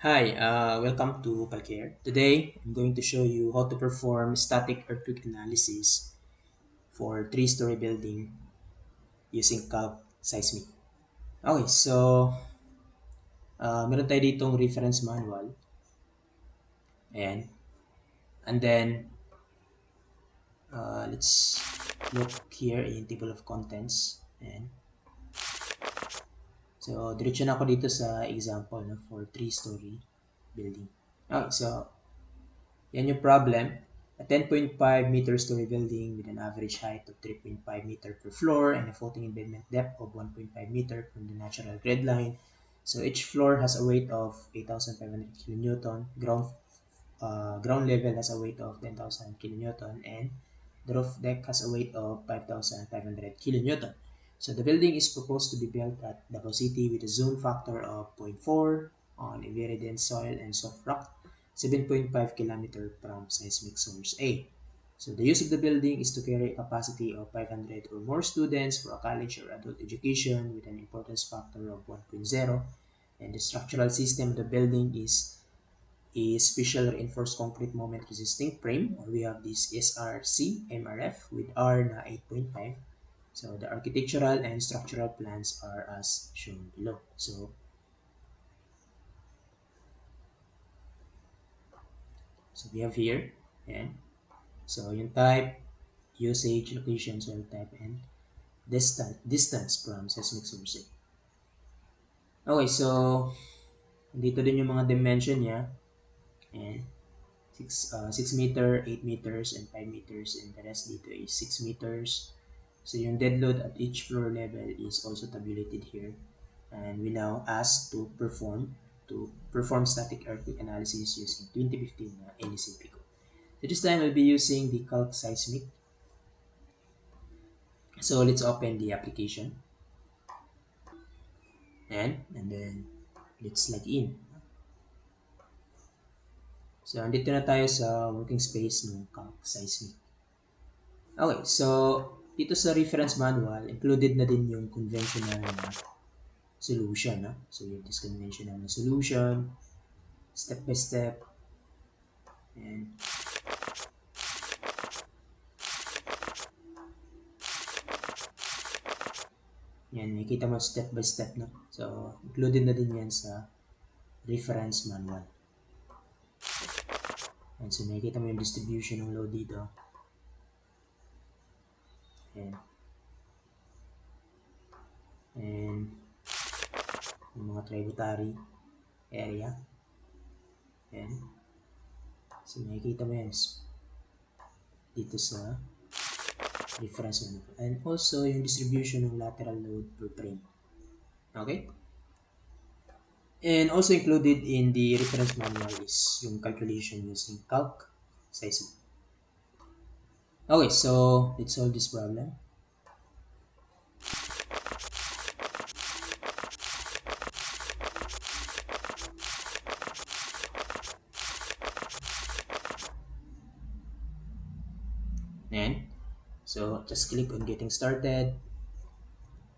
Hi, welcome to CALQ. Today, I'm going to show you how to perform static earthquake analysis for three-story building using CALQ Seismic. Okay, so meron tayo ditong reference manual. Ayan. And then, let's look here in table of contents. Ayan. So, diretso na ako dito sa example no, for three-story building. Okay, so yan yung problem. A 10.5 meter story building with an average height of 3.5 meter per floor and a floating embedment depth of 1.5 meter from the natural grade line. So each floor has a weight of 8,500 kilonewton. Ground level has a weight of 10,000 kilonewton and the roof deck has a weight of 5,500 kilonewton. So the building is proposed to be built at Davao City with a zone factor of zero point 0.4 on a very dense soil and soft rock 7.5 km from seismic source A. So the use of the building is to carry a capacity of 500 or more students for a college or adult education with an importance factor of 1.0, and the structural system of the building is a special reinforced concrete moment resisting frame, or we have this SRC MRF with R na 8.5. So the architectural and structural plans are as shown below. So we have here, and so yung type, usage, location, soil type, and distance from seismic source. Okay, so dito din yung mga dimension niya, and 6 meter, 8 meters, and 5 meters, and the rest dito is 6 meters. So yung dead load at each floor level is also tabulated here. And we now ask to perform static earthquake analysis using 2015 NECP code. So this time we'll be using the CALQ Seismic. So let's open the application, and then let's log in. So andito na tayo sa working space ng CALQ Seismic. Okay, so dito sa reference manual, included na din yung conventional na solution. No? So you have this conventional na solution, step by step, and yan, nakikita mo step by step. No? So included na din yan sa reference manual. And so nakikita mo yung distribution ng load dito. And yung mga tributary area. And so nakikita mo yan dito sa reference manual. And also yung distribution ng lateral load per frame. Okay? And also included in the reference manual is yung calculation using CALQ Seismic. Okay, so let's solve this problem. And so just click on getting started,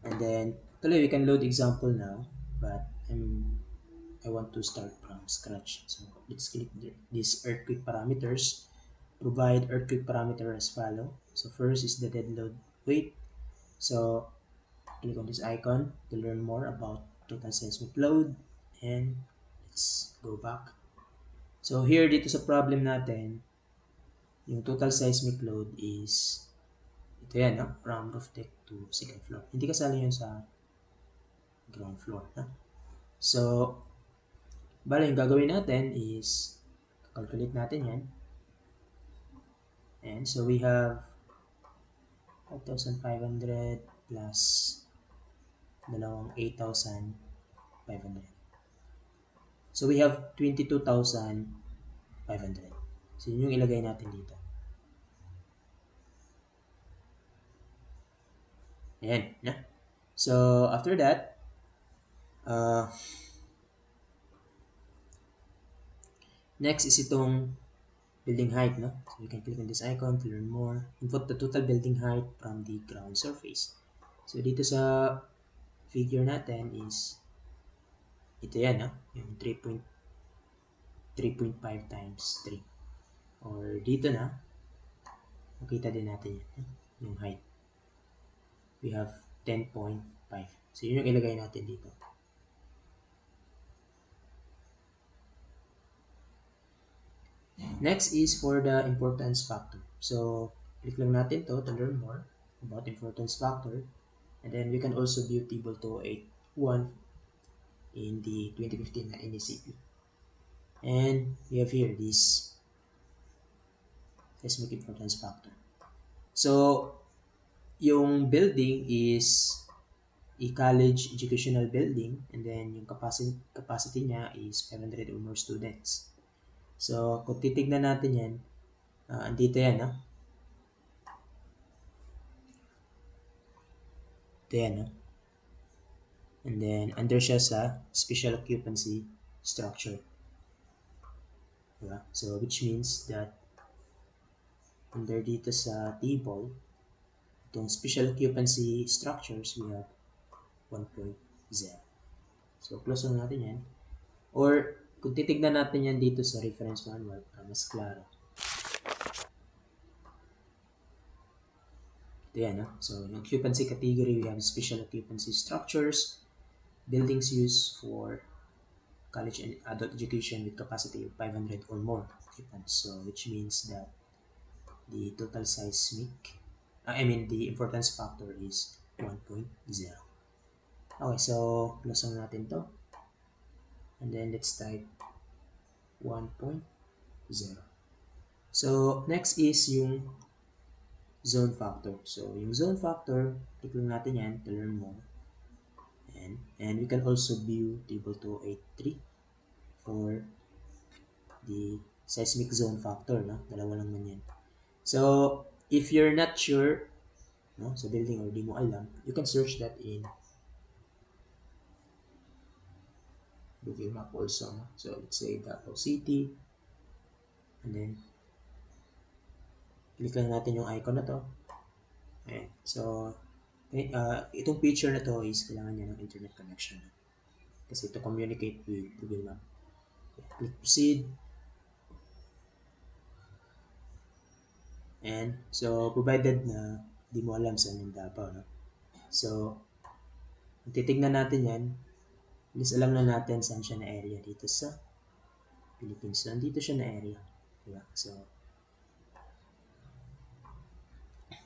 and then actually we can load example now, but I want to start from scratch. So let's click these earthquake parameters. Provide earthquake parameter as follow. So first is the dead load weight. So click on this icon to learn more about total seismic load, and let's go back. So here dito sa problem natin, yung total seismic load is ito yan, no? From roof deck to second floor. Hindi kasali yun sa ground floor. No? So, bala yung gagawin natin is calculate natin yan. And so we have 5,500 plus dalawang 8,500. So we have 22,500. So yun yung ilagay natin dito. Ayan. Na? So after that, next is itong building height. No? So you can click on this icon to learn more. Input the total building height from the ground surface. So dito sa figure natin is ito yan. No? Yung 3.5 3.5 times 3. Or dito na, makita din natin yan, yung height. We have 10.5. So, yun yung ilagay natin dito. Next is for the importance factor. So, click lang natin to learn more about importance factor. And then we can also view table 281 in the 2015 NECP. And we have here this seismic importance factor. So, yung building is a college educational building, and then yung capacity niya is 500 or more students. So, kung titignan natin yan, andito yan, no? Ito yan, no? And then, under siya sa special occupancy structure. Diba? So, which means that under dito sa table, itong special occupancy structures, we have 1.0. So, close lang natin yan. Or, kung titignan natin yan dito sa reference manual, para mas klaro. Ito yan, no? So, in occupancy category, we have special occupancy structures, buildings used for college and adult education with capacity of 500 or more occupants. So, which means that the total seismic, the importance factor is 1.0. Okay, so close lang natin to. And then let's type 1.0. So, next is yung zone factor. So, yung zone factor, click lang natin yan to learn more. And we can also view table 283 for the seismic zone factor, no? Dalawa lang man yan. So, if you're not sure, no, sa building or di mo alam, you can search that in Google Map also, no? So, let's say Davao City, and then click lang natin yung icon na to. Ayan. So, itong picture na to is kailangan niya ng internet connection, no? Kasi to communicate with Google Map. Click proceed. And so, provided na di mo alam saan yung Davao, no? So, kung titignan natin yan, at least alam na natin saan siya na area dito sa Philippines. So, nandito siya na area. Diba? So,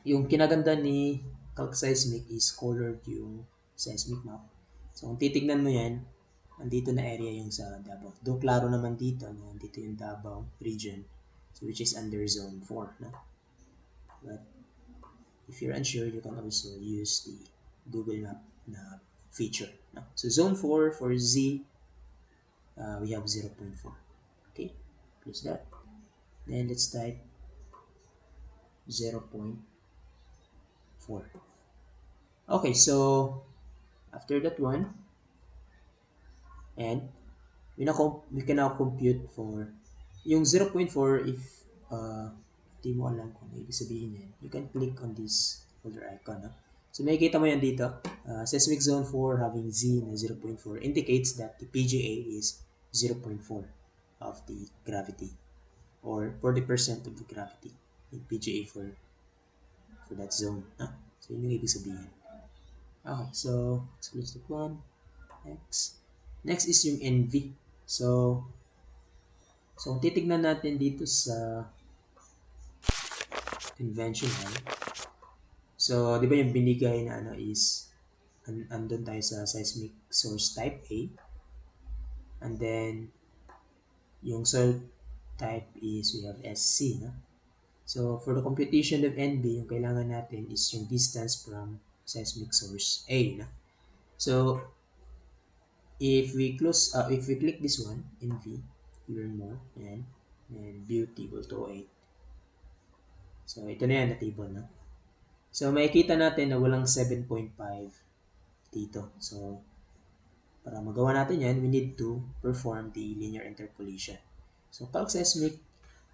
yung kinaganda ni CALQ Seismic is colored yung seismic map. So, kung titignan mo yan, nandito na area yung sa Davao. Though klaro naman dito, no? Dito yung Davao region, so which is under zone 4. No? But, if you're unsure, you can also use the Google Map na feature. No? So, zone 4 for Z, we have 0.4. Okay, close that. Then, let's type 0.4. Okay, so after that one, and we can now compute for yung 0.4. If di mo alam kung ibig sabihin yan, you can click on this folder icon. No? So makikita mo yan dito. Seismic zone 4 having Z na 0.4 indicates that the PGA is 0.4 of the gravity, or 40% of the gravity in PGA for that zone. No? So yun yung ibig sabihin. Okay, so let's close that one. Next is yung NV. So titignan natin dito sa conventional. So, di ba yung binigay na ano is andun tayo sa seismic source type A. And then, yung soil type is we have SC. No? So, for the computation of NV, yung kailangan natin is yung distance from seismic source A. No? So, if we click this one, NV, learn more, and view table 208. So, ito na yan na table, no? So, makikita natin na walang 7.5 dito. So, para magawa natin yan, we need to perform the linear interpolation. So, CALQ Seismic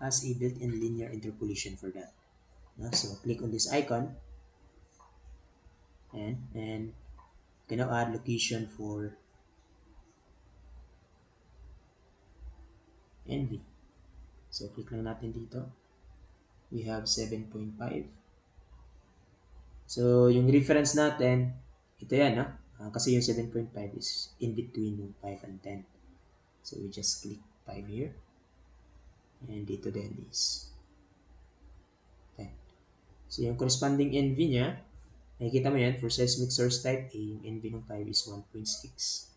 has a built-in linear interpolation for that. No? So, click on this icon, and you can now add location for NV. So, click lang natin dito. We have 7.5. So, yung reference natin, ito yan, ha? Kasi yung 7.5 is in between yung 5 and 10. So, we just click 5 here. And dito din is 10. So, yung corresponding NV niya, nakikita mo yan, for seismic source type A, yung NV ng 5 is 1.6.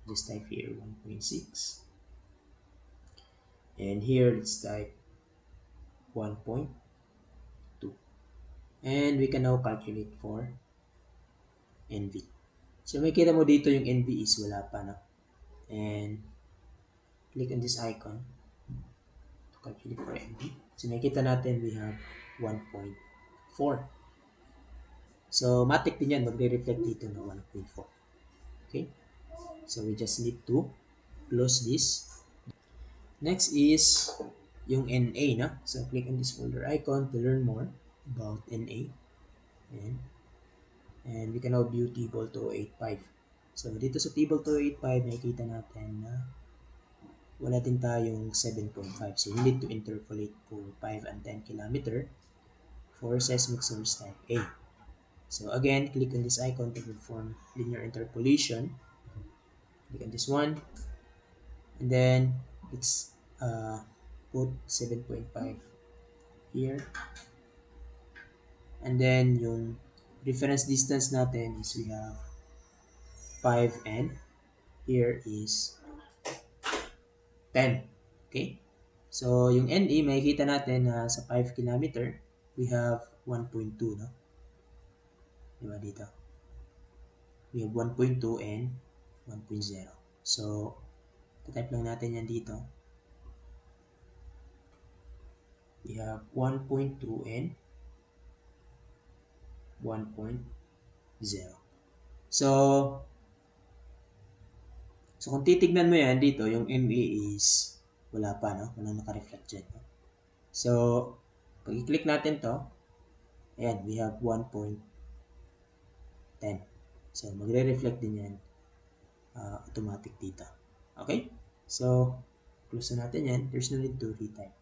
Just type here 1.6. And here, let's type 1.2. And we can now calculate for NV. So, makikita mo dito yung NV is wala pa, no? And click on this icon to calculate for NV. So, makikita natin we have 1.4. So, matik din yan. Magre-reflect dito na 1.4. Okay? So, we just need to close this. Next is yung NA, no? So, click on this folder icon to learn more about NA. And we can now view table 285. So, dito sa table 285, makikita natin na wala din tayong 7.5. So, we need to interpolate for 5 and 10 kilometer for seismic source type A. So, again, click on this icon to perform linear interpolation. Click on this one. And then, let's put 7.5 here. And then, yung reference distance natin is we have 5 and here is 10. Okay? So, yung NE, makikita natin na sa 5 kilometer, we have 1.2, no? Diba dito? We have 1.2 and 1.0. So, type lang natin yan dito. We have 1.2 and 1.0. So, kung titignan mo yan dito, yung MA is wala pa, no? Walang naka-reflect dyan. No? So, pag i-click natin to, ayan, we have 1.10. So, magre-reflect din yan automatic dito. Okay? So, close na natin yan. There's no need to retype.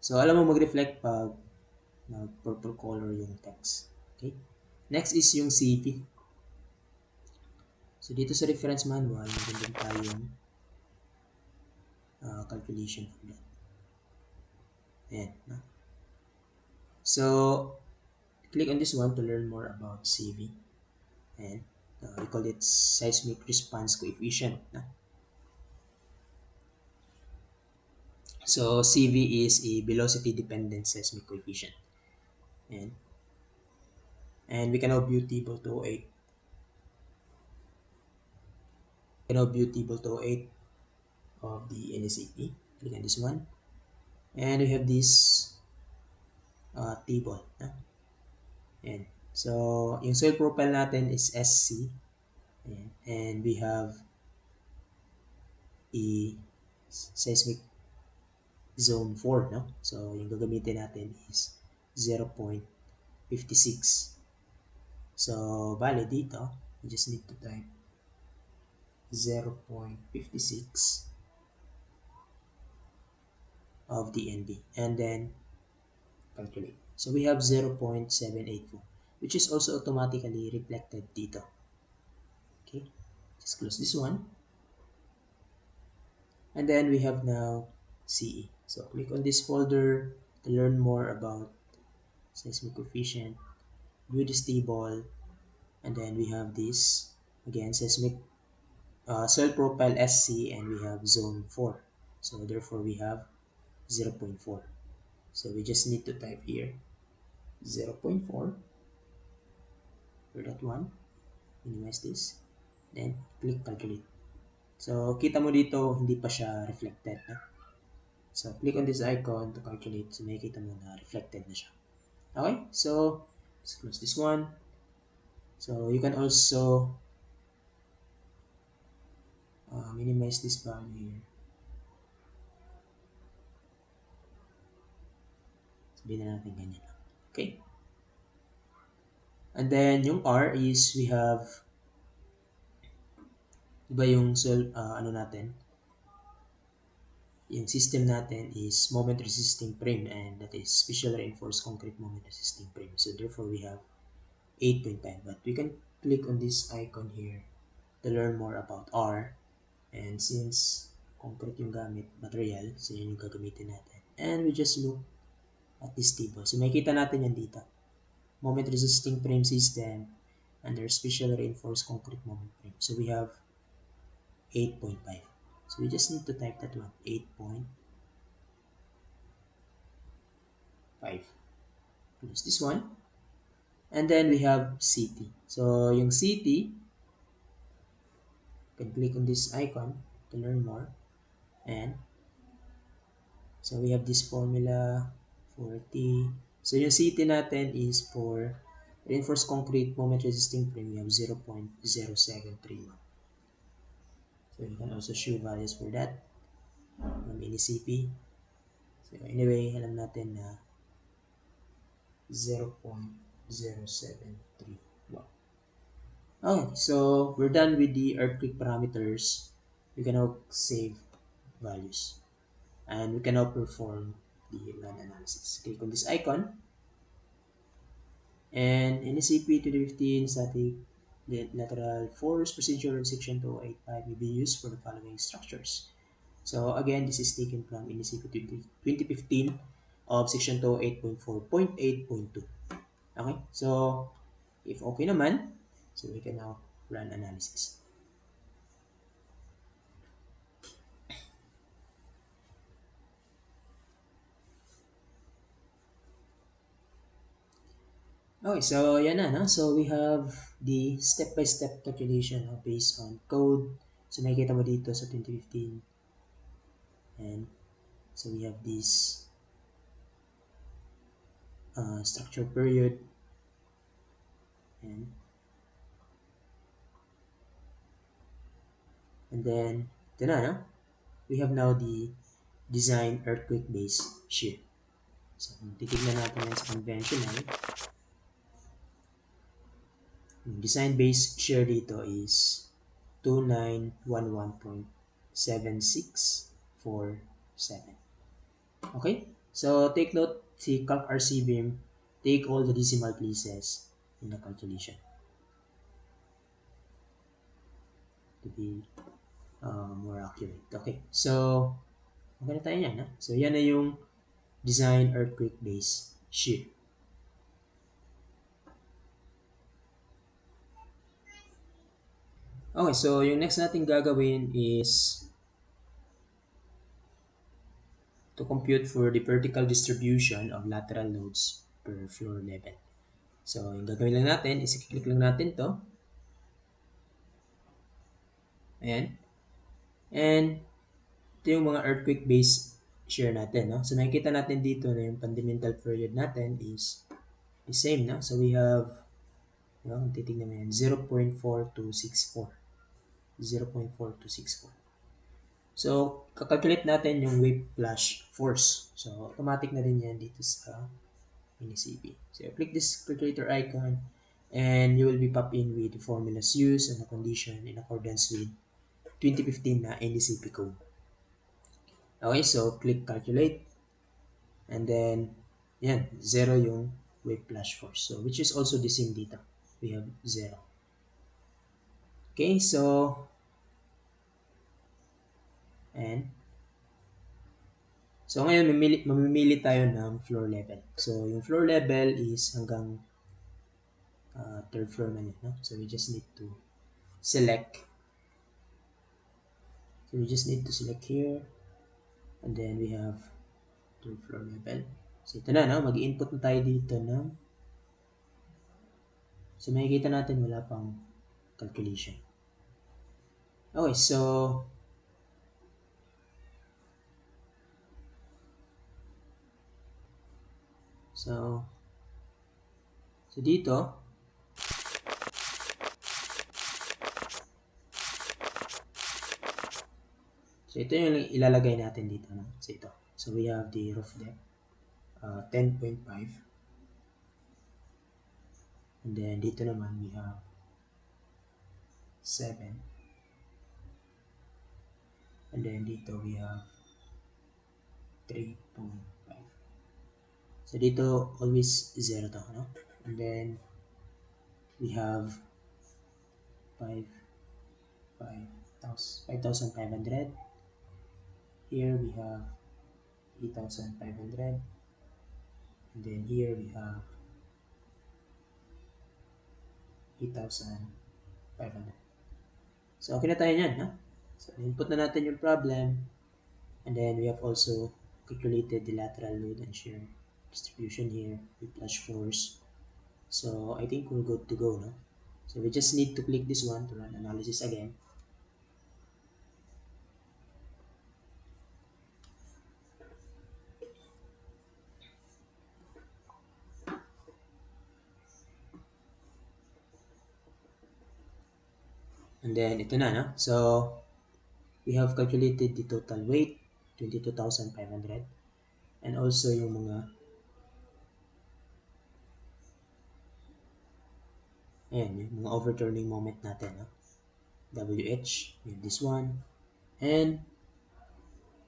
So, alam mo mag-reflect pag purple color yung text. Okay? Next is yung CV. So, dito sa reference manual, meron din tayong calculation for that. Ayan. No? So, click on this one to learn more about CV. And we call it seismic response coefficient. No? So, CV is a velocity dependent seismic coefficient. And we can now view table 208. We can now view table 208 of the NSAP. Click on this one. And we have this table. And so, yung soil profile natin is SC. And we have a seismic zone 4. No? So, yung gagamitin natin is 0.56. So, bali dito, we just need to type 0.56 of the NB and then calculate. So we have 0.784, which is also automatically reflected dito. Okay, just close this one. And then we have now CE. So click on this folder to learn more about seismic coefficient, view this table, and then we have this, again, seismic soil profile SC, and we have zone 4. So therefore we have 0.4. So we just need to type here 0.4 for that one. Minimize this. Then click calculate. So kita mo dito hindi pa siya reflected. No? So click on this icon to calculate. So makikita mo na reflected na siya. Okay? So let's close this one. So you can also minimize this value here. Sabihin na natin ganyan. Okay? And then yung R is we have iba yung ano natin yung system natin is moment resisting frame, and that is special reinforced concrete moment resisting frame. So therefore we have 8.5. But we can click on this icon here to learn more about R. And since concrete yung gamit, material, so yun yung gagamitin natin. And we just look at this table. So makikita natin yan dito. Moment resisting frame system under special reinforced concrete moment frame. So we have 8.5. So we just need to type that one, 8.5. Close this one. And then we have CT. So yung CT, you can click on this icon to learn more. And so we have this formula for T. So yung CT natin is for reinforced concrete moment resisting frame, we have 0.0731. So you can also show values for that from any CP. So anyway, alam natin na 0.0731. Okay, so we're done with the earthquake parameters. We can now save values. And we can now perform the run analysis. Click on this icon. And NSCP 2015 static lateral force procedure of section 2085 may be used for the following structures. So again, this is taken from NSCP 2015 of section 208.4.8.2. Okay, so if okay naman, so we can now run analysis. Okay, so yan na, no? So we have the step-by-step calculation based on code. So makikita mo dito sa 2015. And so we have this structure period. And then, ito na, no? We have now the design earthquake-based shear. So kung titignan natin yan sa conventional, yung design-based shear dito is 2911.7647. Okay? So, take note, si CALQ RC beam, take all the decimal places in the calculation to be more accurate. Okay, so, okay na tayo yan. So, yan na yung design earthquake-based shear. Okay, so yung next natin gagawin is to compute for the vertical distribution of lateral loads per floor level. So, yung gagawin lang natin is i-click lang natin to. Ayan. And ito yung mga earthquake-based shear natin. No? So, nakikita natin dito na yung fundamental period natin is the same. No? So, we have, kung titignan mo yan, 0.4264. 0.4264. So, kakalculate natin yung wave flash force. So, automatic na din yan dito sa NCP. So, click this calculator icon and you will be popped in with the formulas used and the condition in accordance with 2015 na NDCP code. Okay, so click calculate and then yan, 0 yung wave flash force. So, which is also the same dito. We have 0. Okay, so and so ngayon mamimili tayo ng floor level. So, yung floor level is hanggang third floor na yun. No? So, we just need to select. So, we just need to select here. And then, we have third floor level. So, ito na, no? Mag-i-input na tayo dito ng so, makikita natin wala pang calculation. Okay, so dito, so ito yung ilalagay natin dito. No? So ito. So we have the roof depth, 10.5. And then dito naman we have 7. And then dito we have 3.5. So dito, always 0 to, no? And then, we have 5,500. Here we have 8,500. And then here we have 8,500. So, okay na tayo niyan, ha? So, input na natin yung problem. And then, we have also calculated the lateral load and shear distribution here with flash force. So, I think we're good to go, no? So, we just need to click this one to run analysis again. And then, ito na, no? So, we have calculated the total weight, 22,500. And also yung mga, ayan, yung mga overturning moment natin, no? WH, we have this one. And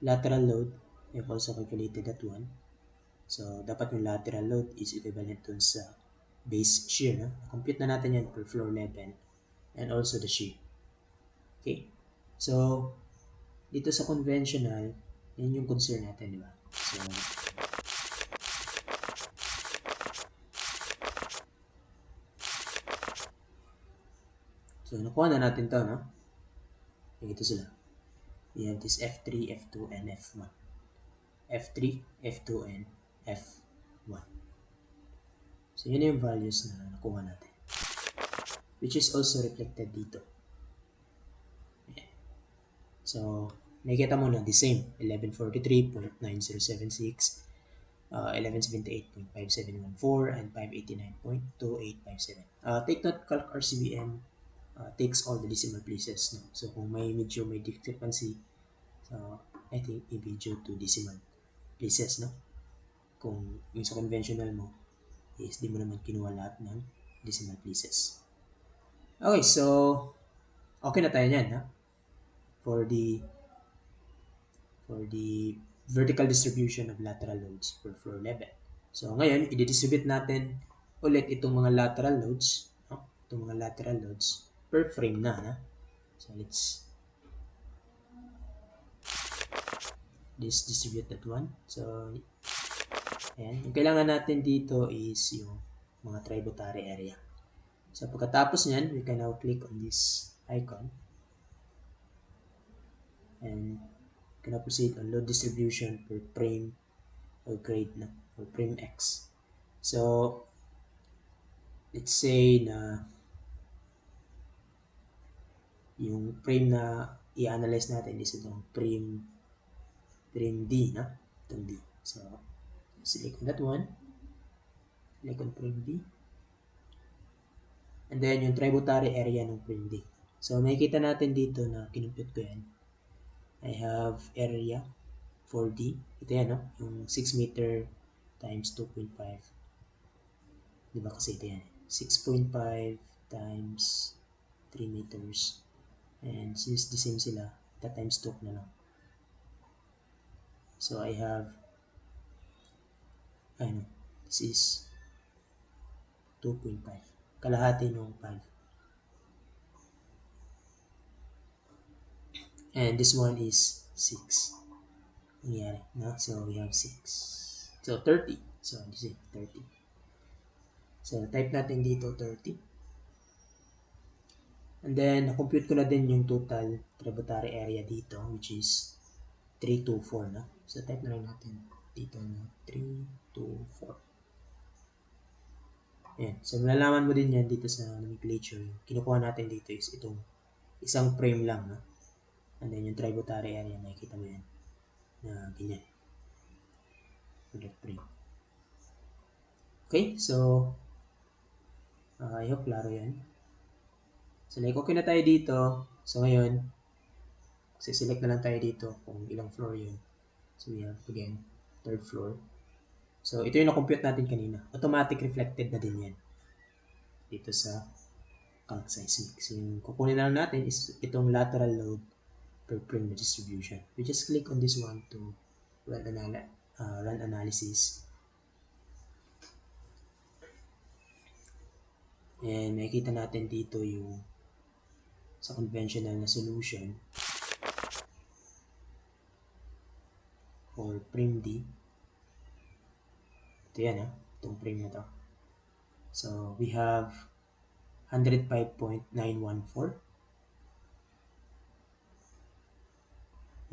lateral load, we have also calculated that one. So, dapat yung lateral load is equivalent dun sa base shear, no? Compute na natin yan per floor level and also the shear. Okay? So, dito sa conventional, yan yung concern natin, di ba? So, nakuha na natin to, no? Ito sila. We have this F3, F2, and F1. F3, F2, and F1. So, yun yung values na nakuha natin. Which is also reflected dito. Yeah. So, nakikita mo na the same. 1143.9076, 1178.5714, and 589.2857. Take note, CALC RCBM takes all the decimal places. No? So, kung may discrepancy, I think maybe due to decimal places. No? Kung yung sa conventional mo, is di mo naman kinuha lahat ng decimal places. Okay, so, okay na tayo niyan, ha? For the vertical distribution of lateral loads per floor level. So, ngayon, i-distribute natin ulit itong mga lateral loads, no? Itong mga lateral loads per frame na. So, let's distribute that one. So, ayan. Yung kailangan natin dito is yung mga tributary area. So, pagkatapos nyan, we can now click on this icon and can now proceed on load distribution per frame or grade na, or frame X. So, let's say na yung frame na i-analyze natin is itong frame D, na? Itong D. So, select on that one. Select on frame D. And then, yung tributary area ng frame D. So, makikita natin dito na kinumpute ko yan. I have area for D. Ito yan, no? Yung 6 meter times 2.5. Diba kasi ito yan? 6.5 times 3 meters. And since the same sila, that times 2 na lang. So, I have, this is 2.5. Kalahati ng 5. And this one is 6. Nangyari, no? So, we have 6. So, 30. So, this is 30. So, type natin dito 30. And then, na-compute ko na din yung total tributary area dito, which is 324, no? So, type na lang natin dito na 324. Ayan. So, malalaman mo din yan dito sa nomenclature. Kinukuha natin dito is itong isang frame lang, no? And then, yung tributary area, makikita mo yan na ganyan. For that frame. Okay, so, I hope klaro yan. So, like, okay na tayo dito. So, ngayon, select na lang tayo dito kung ilang floor yun. So, we have, again, 3rd floor. So, ito yung na-compute natin kanina. Automatic reflected na din yan dito sa CALC Seismic. So, yung kukunin na lang natin is itong lateral load per frame distribution. We just click on this one to run analysis. And makikita natin dito yung sa conventional na solution for prim D. Ito yan itong prim na to. So we have 105.914.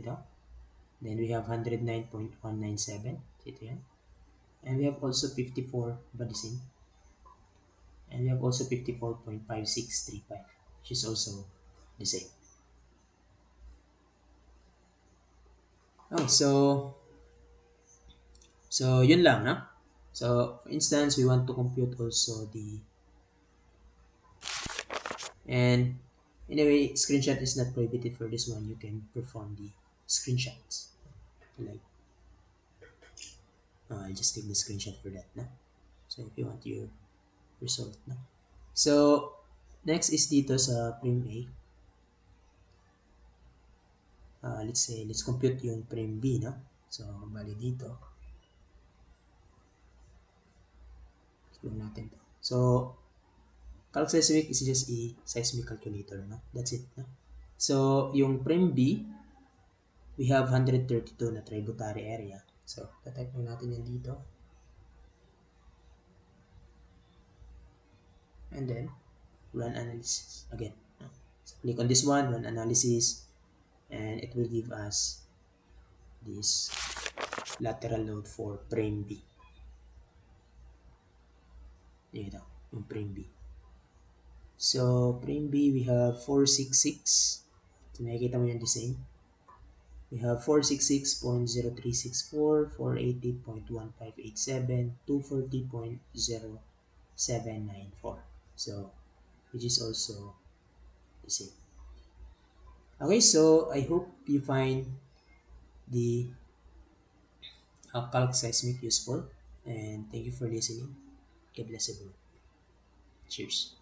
Ito. Then we have 109.197. Ito yan. And we have also 54 badisin. And we have also 54.5635, which is also the same. Okay, so yun lang, no? So, for instance, we want to compute also and anyway, screenshot is not prohibited for this one. You can perform the screenshots. Like, I'll just take the screenshot for that, no? So, if you want your result, no? So, next is dito sa prim A. Let's say, let's compute yung prim B, no? So, bali dito. So, natin to. So, CALQ Seismic is just a seismic calculator, no? That's it, no? So, yung prim B, we have 132 na tributary area. So, tatype lang natin yan dito. And then, run analysis again. No? So, click on this one, run analysis, and it will give us this lateral load for prim B. Dito, yung prim B. So, prim B, we have 466. So, nakikita mo yan the same. We have 466.0364, 480.1587, 240.0794. So, which is also the same. Okay, so I hope you find the CALQ Seismic useful. And thank you for listening. God bless everyone. Cheers.